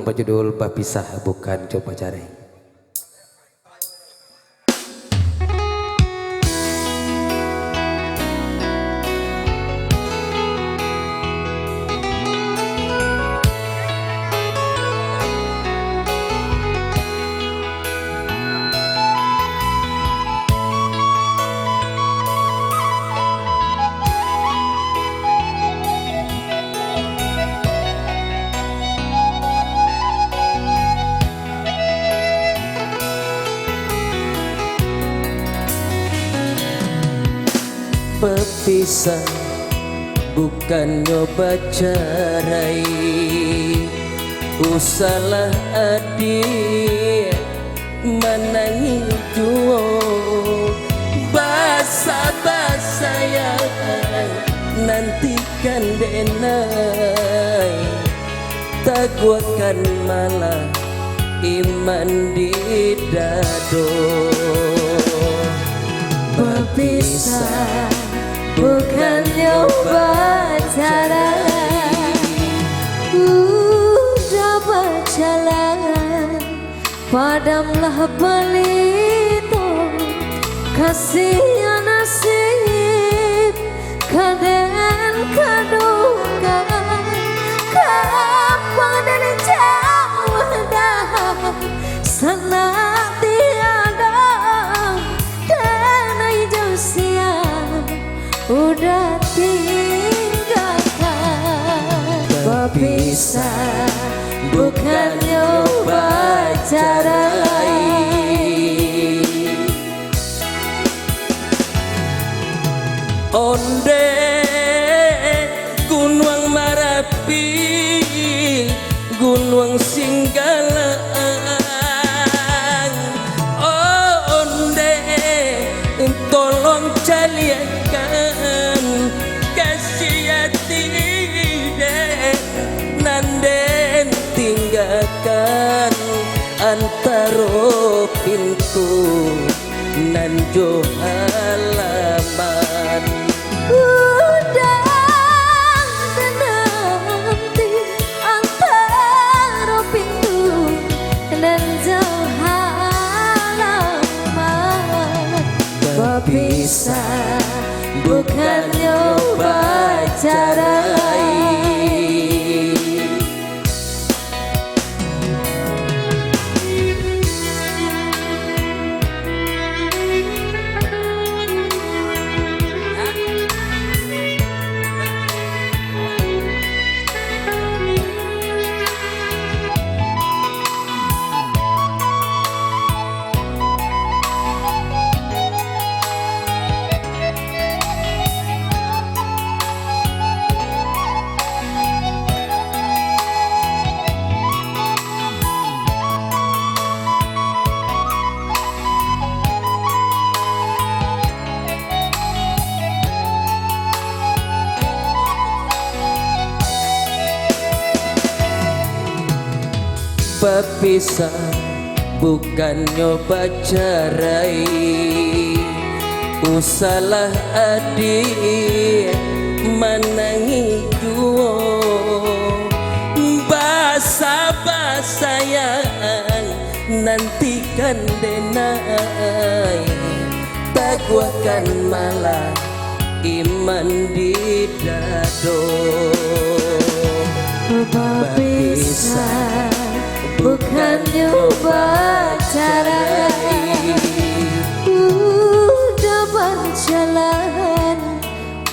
berjudul Berpisah Bukan Coba Cari. Berpisah bukan nyoba cerai, usahlah adik menangi duo. Basa-basa yang nantikan denai, taguakan malah iman di dado. Berpisah bukan nyoba cerai, udah berjalan padamlah pelito, kasihan nasib kadang kadukan, kapan dan jauh dah sana tiada dan jauh siang udah tinggalkan. Berpisah bukan nyoba cerai, onde Gunung Marapi, Gunung Singgalang, onde tolong caliakan kasih hati nanden tinggalkan antara pintu nan jo halaman. udah nanti antara pintu dan jauh halaman. Berpisah bukan nyoba cerai, berpisah bukan nyoba cerai, usahlah adik menangi duo. Basa-basa yang nantikan denai, taguakan malah iman di dado. berpisah bukan nyoba cerai, udah berjalan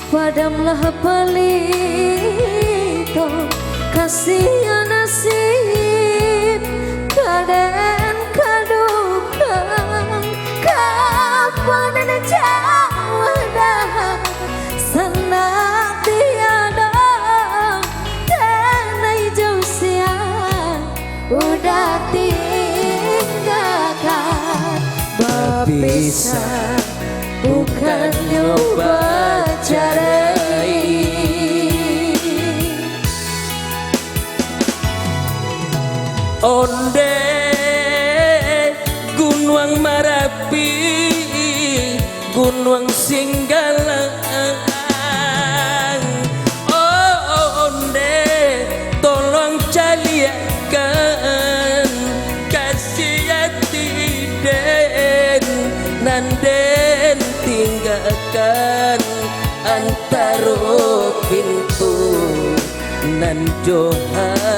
padamlah pelito, kasihan nasib kadang kadukan, kapan dan jauh dah sana tiada dan jauh siang udah tinggalkan. Berpisah bukan nyoba cerai, onde Gunung Marapi, Gunung Singgalang, onde tolong caliakan Nanden tinggalkan antara pintu nan johan